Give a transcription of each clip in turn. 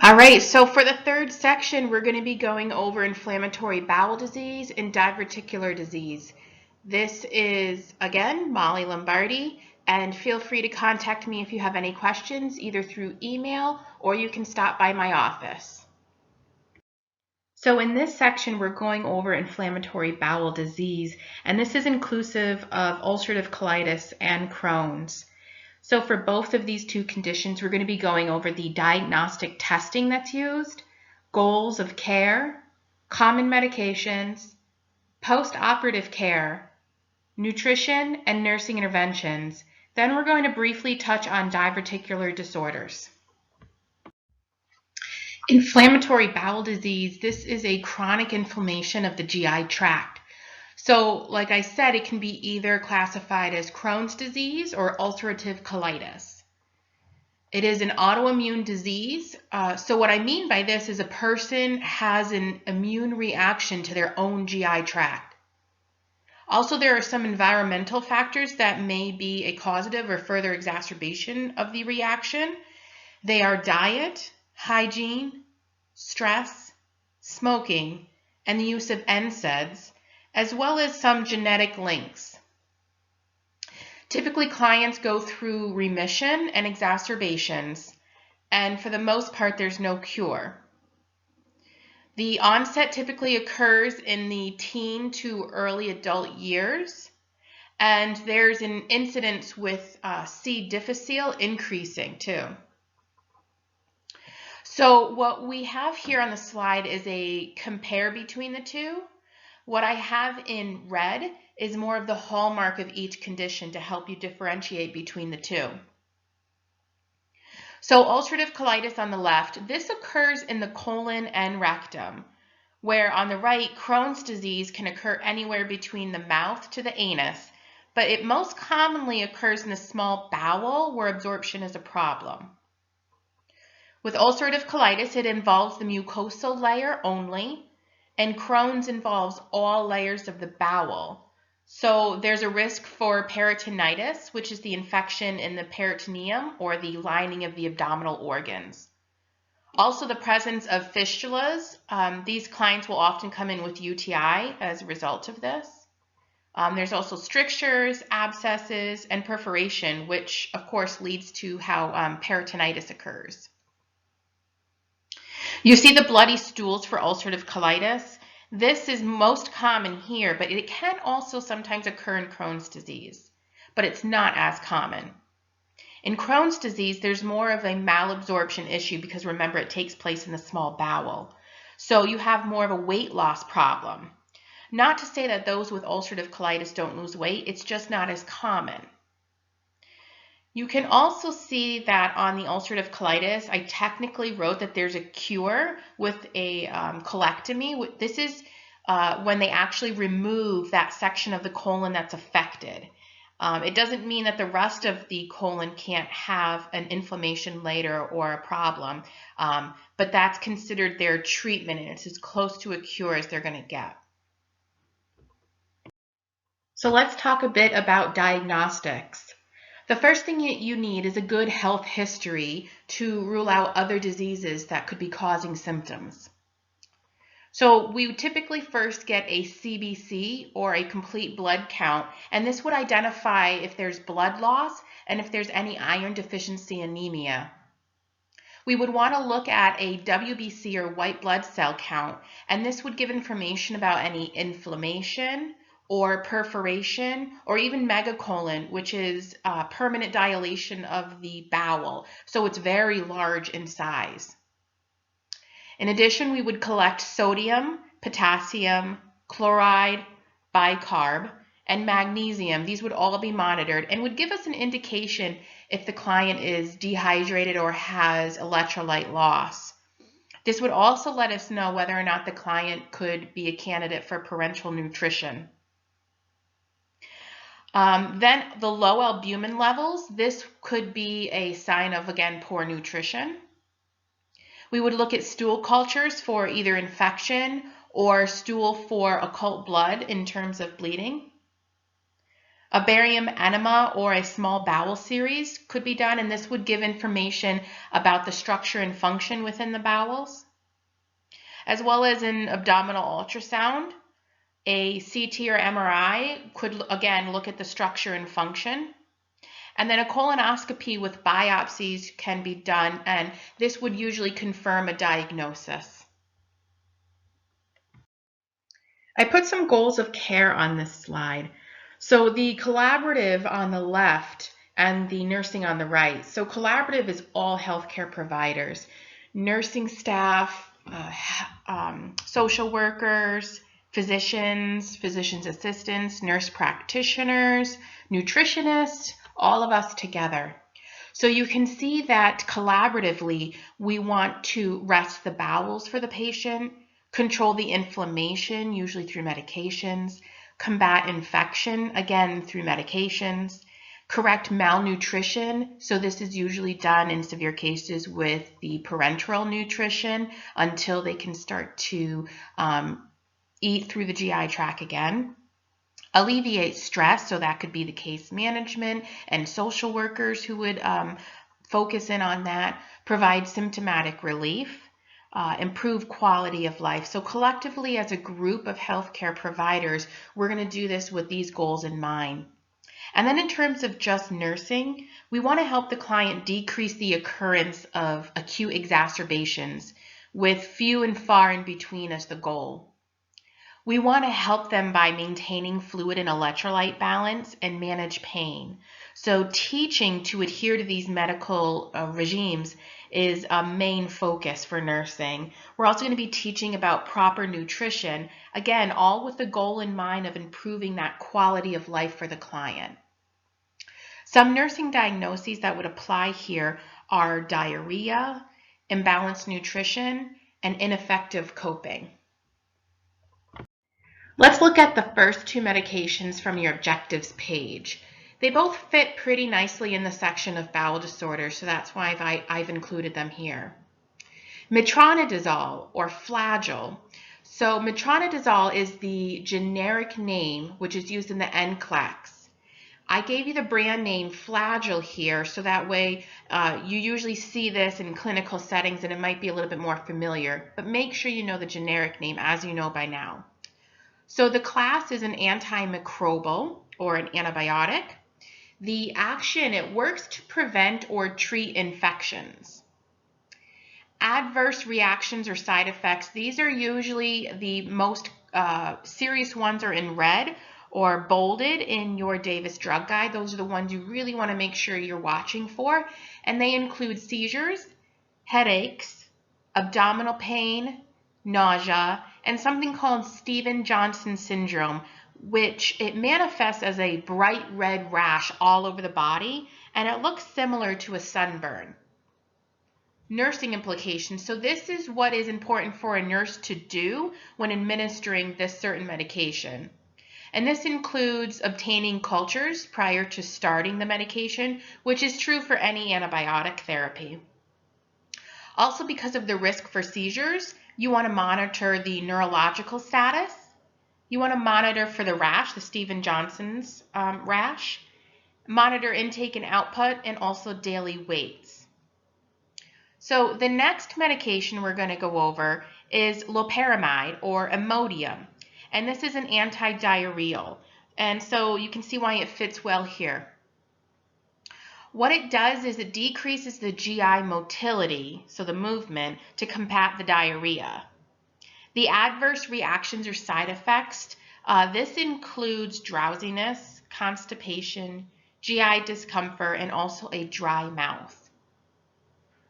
All right, so for the third section, we're going to be going over inflammatory bowel disease and diverticular disease. This is, again, Molly Lombardi, and feel free to contact me if you have any questions, either through email or you can stop by my office. So in this section, we're going over inflammatory bowel disease, and this is inclusive of ulcerative colitis and Crohn's. So for both of these two conditions, we're going to be going over the diagnostic testing that's used, goals of care, common medications, post-operative care, nutrition, and nursing interventions. Then we're going to briefly touch on diverticular disorders. Inflammatory bowel disease, this is a chronic inflammation of the GI tract. So, like I said, it can be either classified as Crohn's disease or ulcerative colitis. It is an autoimmune disease. So what I mean by this is a person has an immune reaction to their own GI tract. Also, there are some environmental factors that may be a causative or further exacerbation of the reaction. They are diet, hygiene, stress, smoking, and the use of NSAIDs, as well as some genetic links. Typically, clients go through remission and exacerbations, and for the most part, there's no cure. The onset typically occurs in the teen to early adult years, and there's an incidence with C. difficile increasing too. So what we have here on the slide is a compare between the two. What I have in red is more of the hallmark of each condition to help you differentiate between the two. So ulcerative colitis on the left, this occurs in the colon and rectum, where on the right, Crohn's disease can occur anywhere between the mouth to the anus, but it most commonly occurs in the small bowel where absorption is a problem. With ulcerative colitis, it involves the mucosal layer only, and Crohn's involves all layers of the bowel. So there's a risk for peritonitis, which is the infection in the peritoneum or the lining of the abdominal organs. Also the presence of fistulas. These clients will often come in with UTI as a result of this. There's also strictures, abscesses, and perforation, which of course leads to how peritonitis occurs. You see the bloody stools for ulcerative colitis. This is most common here, but it can also sometimes occur in Crohn's disease, but it's not as common. In Crohn's disease, there's more of a malabsorption issue because remember, it takes place in the small bowel. So you have more of a weight loss problem. Not to say that those with ulcerative colitis don't lose weight, it's just not as common. You can also see that on the ulcerative colitis, I technically wrote that there's a cure with a colectomy. This is when they actually remove that section of the colon that's affected. It doesn't mean that the rest of the colon can't have an inflammation later or a problem, but that's considered their treatment, and it's as close to a cure as they're going to get. So let's talk a bit about diagnostics. The first thing you need is a good health history to rule out other diseases that could be causing symptoms. So we would typically first get a CBC or a complete blood count, and this would identify if there's blood loss and if there's any iron deficiency anemia. We would want to look at a WBC or white blood cell count, and this would give information about any inflammation or perforation, or even megacolon, which is permanent dilation of the bowel. So it's very large in size. In addition, we would collect sodium, potassium, chloride, bicarb, and magnesium. These would all be monitored and would give us an indication if the client is dehydrated or has electrolyte loss. This would also let us know whether or not the client could be a candidate for parenteral nutrition. Then the low albumin levels, this could be a sign of, again, poor nutrition. We would look at stool cultures for either infection or stool for occult blood in terms of bleeding. A barium enema or a small bowel series could be done, and this would give information about the structure and function within the bowels, as well as an abdominal ultrasound. A CT or MRI could, again, look at the structure and function. And then a colonoscopy with biopsies can be done, and this would usually confirm a diagnosis. I put some goals of care on this slide. So the collaborative on the left and the nursing on the right. So collaborative is all healthcare providers, nursing staff, social workers, physicians, physician's assistants, nurse practitioners, nutritionists, all of us together. So you can see that collaboratively, we want to rest the bowels for the patient, control the inflammation, usually through medications, combat infection, again through medications, correct malnutrition. So this is usually done in severe cases with the parenteral nutrition until they can start to eat through the GI tract again. Alleviate stress, so that could be the case management and social workers who would focus in on that. Provide symptomatic relief. Improve quality of life. So collectively, as a group of healthcare providers, we're going to do this with these goals in mind. And then in terms of just nursing, we want to help the client decrease the occurrence of acute exacerbations with few and far in between as the goal. We want to help them by maintaining fluid and electrolyte balance and manage pain. So teaching to adhere to these medical regimes is a main focus for nursing. We're also going to be teaching about proper nutrition, again, all with the goal in mind of improving that quality of life for the client. Some nursing diagnoses that would apply here are diarrhea, imbalanced nutrition, and ineffective coping. Let's look at the first two medications from your objectives page. They both fit pretty nicely in the section of bowel disorders, so that's why I've included them here. Metronidazole or Flagyl. So metronidazole is the generic name which is used in the NCLEX. I gave you the brand name Flagyl here, so that way you usually see this in clinical settings and it might be a little bit more familiar, but make sure you know the generic name as you know by now. So the class is an antimicrobial or an antibiotic. The action, it works to prevent or treat infections. Adverse reactions or side effects, these are usually the most serious ones are in red or bolded in your Davis drug guide. Those are the ones you really want to make sure you're watching for. And they include seizures, headaches, abdominal pain, nausea, and something called Stevens-Johnson syndrome, which it manifests as a bright red rash all over the body, and it looks similar to a sunburn. Nursing implications. So this is what is important for a nurse to do when administering this certain medication. And this includes obtaining cultures prior to starting the medication, which is true for any antibiotic therapy. Also, because of the risk for seizures, you want to monitor the neurological status. You want to monitor for the rash, the Stevens-Johnson's rash. Monitor intake and output, and also daily weights. So the next medication we're going to go over is loperamide or Imodium. And this is an antidiarrheal. And so you can see why it fits well here. What it does is it decreases the GI motility, so the movement, to combat the diarrhea. The adverse reactions or side effects, this includes drowsiness, constipation, GI discomfort, and also a dry mouth.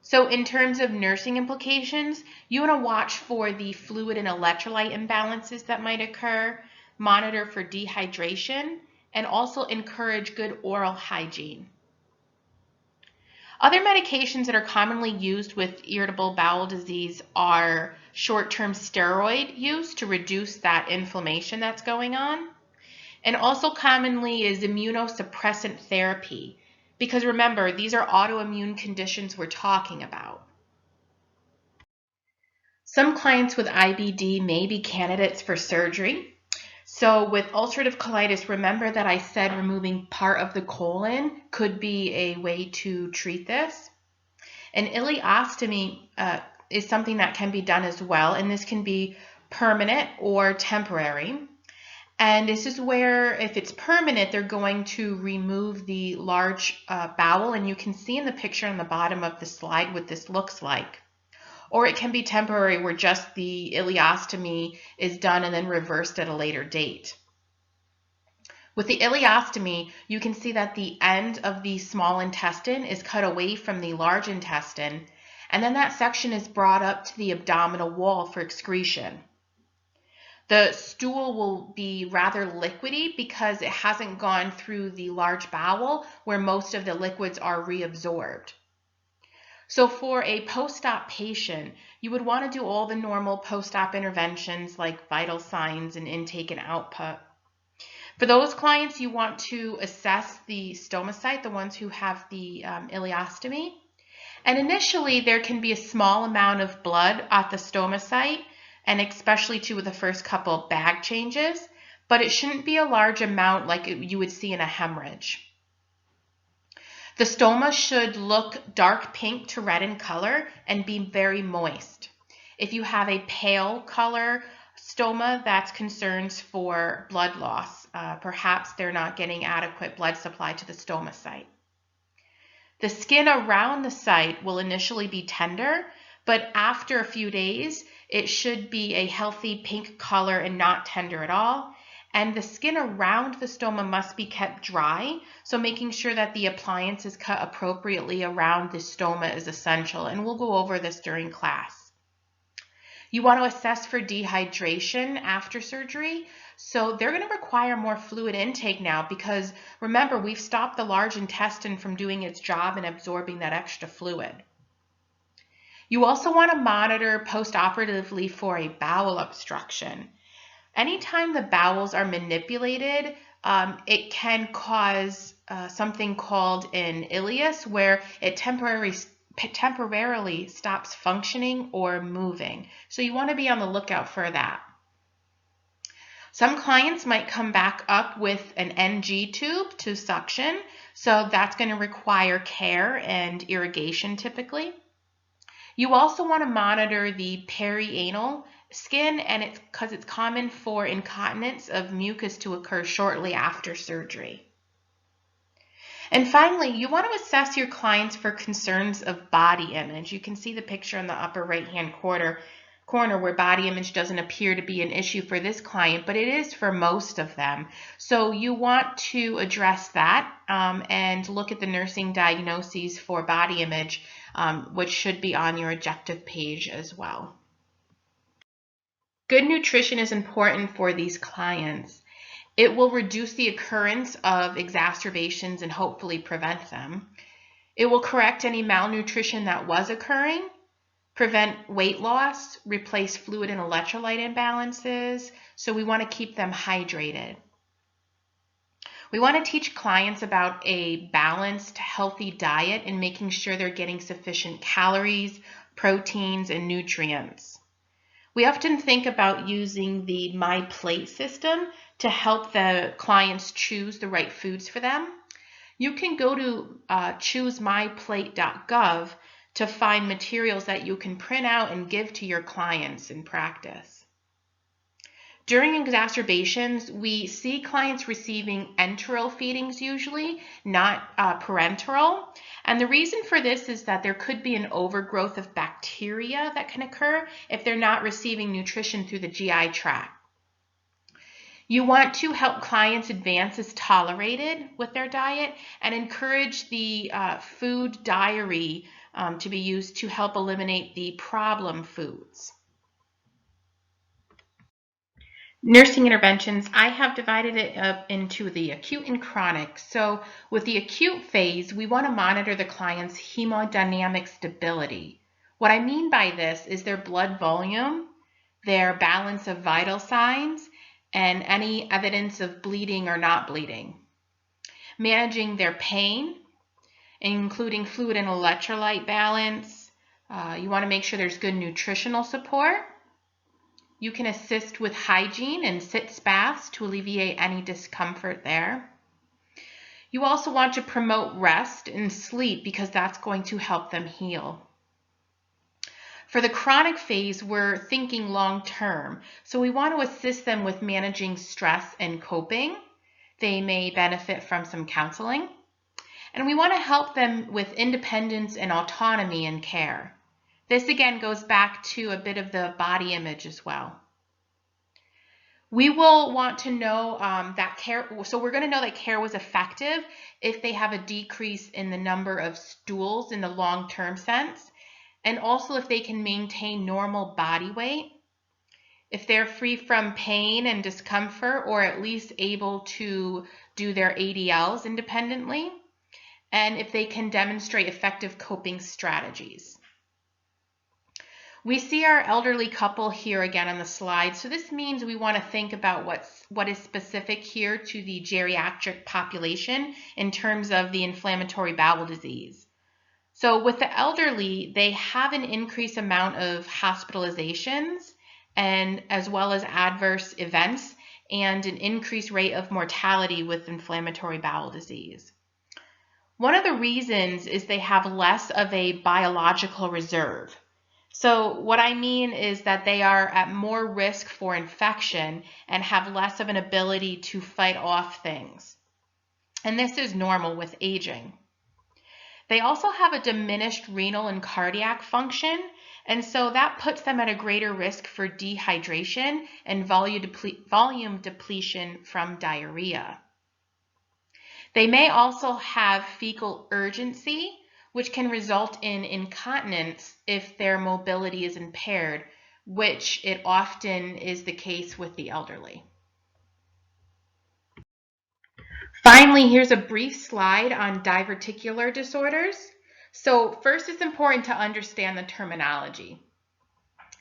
So in terms of nursing implications, you want to watch for the fluid and electrolyte imbalances that might occur, monitor for dehydration, and also encourage good oral hygiene. Other medications that are commonly used with irritable bowel disease are short-term steroid use to reduce that inflammation that's going on. And also commonly is immunosuppressant therapy. Because remember, these are autoimmune conditions we're talking about. Some clients with IBD may be candidates for surgery. So with ulcerative colitis, remember that I said removing part of the colon could be a way to treat this. An ileostomy is something that can be done as well, and this can be permanent or temporary. And this is where, if it's permanent, they're going to remove the large bowel, and you can see in the picture on the bottom of the slide what this looks like. Or it can be temporary, where just the ileostomy is done and then reversed at a later date. With the ileostomy, you can see that the end of the small intestine is cut away from the large intestine, and then that section is brought up to the abdominal wall for excretion. The stool will be rather liquidy because it hasn't gone through the large bowel where most of the liquids are reabsorbed. So for a post-op patient, you would want to do all the normal post-op interventions like vital signs and intake and output. For those clients, you want to assess the stomach, the ones who have the ileostomy. And initially, there can be a small amount of blood at the stoma site, and especially too with the first couple bag changes, but it shouldn't be a large amount like you would see in a hemorrhage. The stoma should look dark pink to red in color and be very moist. If you have a pale color stoma, that's concerns for blood loss. Perhaps they're not getting adequate blood supply to the stoma site. The skin around the site will initially be tender, but after a few days, it should be a healthy pink color and not tender at all. And the skin around the stoma must be kept dry, so making sure that the appliance is cut appropriately around the stoma is essential, and we'll go over this during class. You want to assess for dehydration after surgery, so they're going to require more fluid intake now because remember, we've stopped the large intestine from doing its job and absorbing that extra fluid. You also want to monitor post-operatively for a bowel obstruction. Anytime the bowels are manipulated, it can cause something called an ileus, where it temporarily stops functioning or moving. So you want to be on the lookout for that. Some clients might come back up with an NG tube to suction, so that's going to require care and irrigation typically. You also want to monitor the perianal skin, and it's because it's common for incontinence of mucus to occur shortly after surgery. And finally, you want to assess your clients for concerns of body image. You can see the picture in the upper right-hand corner where body image doesn't appear to be an issue for this client, but it is for most of them. So you want to address that and look at the nursing diagnoses for body image, which should be on your objective page as well. Good nutrition is important for these clients. It will reduce the occurrence of exacerbations and hopefully prevent them. It will correct any malnutrition that was occurring, prevent weight loss, replace fluid and electrolyte imbalances, so we want to keep them hydrated. We want to teach clients about a balanced, healthy diet and making sure they're getting sufficient calories, proteins, and nutrients. We often think about using the My Plate system to help the clients choose the right foods for them. You can go to choosemyplate.gov to find materials that you can print out and give to your clients in practice. During exacerbations, we see clients receiving enteral feedings usually, not parenteral. And the reason for this is that there could be an overgrowth of bacteria that can occur if they're not receiving nutrition through the GI tract. You want to help clients advance as tolerated with their diet and encourage the food diary to be used to help eliminate the problem foods. Nursing interventions, I have divided it up into the acute and chronic. So with the acute phase, we want to monitor the client's hemodynamic stability. What I mean by this is their blood volume, their balance of vital signs, and any evidence of bleeding or not bleeding. Managing their pain, including fluid and electrolyte balance. You want to make sure there's good nutritional support. You can assist with hygiene and sitz baths to alleviate any discomfort there. You also want to promote rest and sleep because that's going to help them heal. For the chronic phase, we're thinking long term, so we want to assist them with managing stress and coping. They may benefit from some counseling. And we want to help them with independence and autonomy in care. This again goes back to a bit of the body image as well. We will want to know that care, so we're going to know that care was effective if they have a decrease in the number of stools in the long-term sense, and also if they can maintain normal body weight, if they're free from pain and discomfort, or at least able to do their ADLs independently, and if they can demonstrate effective coping strategies. We see our elderly couple here again on the slide. So this means we want to think about what is specific here to the geriatric population in terms of the inflammatory bowel disease. So with the elderly, they have an increased amount of hospitalizations and as well as adverse events and an increased rate of mortality with inflammatory bowel disease. One of the reasons is they have less of a biological reserve. So what I mean is that they are at more risk for infection and have less of an ability to fight off things. And this is normal with aging. They also have a diminished renal and cardiac function, and so that puts them at a greater risk for dehydration and volume depletion from diarrhea. They may also have fecal urgency, which can result in incontinence if their mobility is impaired, which it often is the case with the elderly. Finally, here's a brief slide on diverticular disorders. So first, it's important to understand the terminology.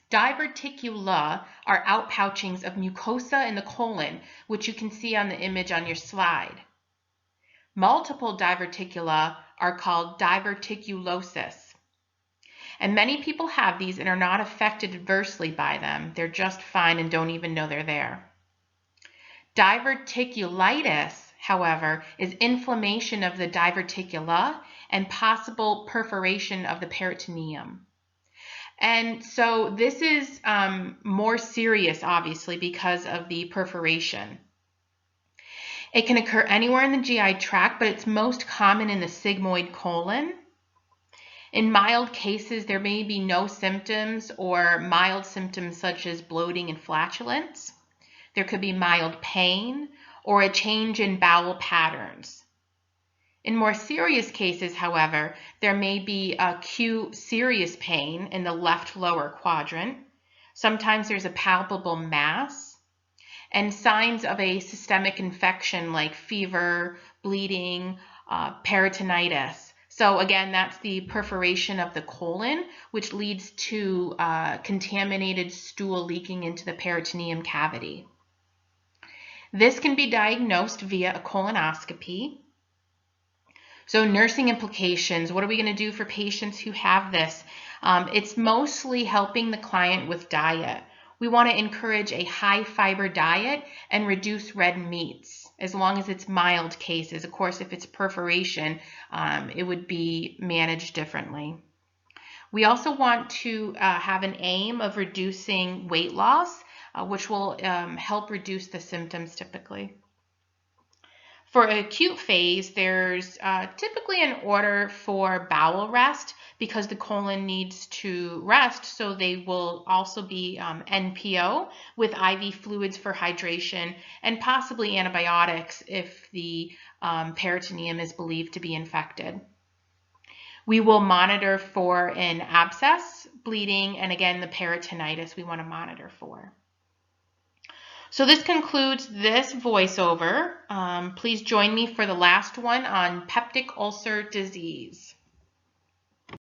Diverticula are outpouchings of mucosa in the colon, which you can see on the image on your slide. Multiple diverticula are called diverticulosis. And many people have these and are not affected adversely by them. They're just fine and don't even know they're there. Diverticulitis, however, is inflammation of the diverticula and possible perforation of the peritoneum. And so this is more serious, obviously, because of the perforation. It can occur anywhere in the GI tract, but it's most common in the sigmoid colon. In mild cases, there may be no symptoms or mild symptoms such as bloating and flatulence. There could be mild pain or a change in bowel patterns. In more serious cases, however, there may be acute serious pain in the left lower quadrant. Sometimes there's a palpable mass and signs of a systemic infection like fever, bleeding, peritonitis. So again, that's the perforation of the colon, which leads to contaminated stool leaking into the peritoneum cavity. This can be diagnosed via a colonoscopy. So nursing implications, what are we going to do for patients who have this? It's mostly helping the client with diet. We want to encourage a high fiber diet and reduce red meats as long as it's mild cases. Of course, if it's perforation, it would be managed differently. We also want to have an aim of reducing weight loss, which will help reduce the symptoms typically. For acute phase, there's typically an order for bowel rest because the colon needs to rest, so they will also be NPO with IV fluids for hydration and possibly antibiotics if the peritoneum is believed to be infected. We will monitor for an abscess, bleeding, and again, the peritonitis we want to monitor for. So this concludes this voiceover. Please join me for the last one on peptic ulcer disease.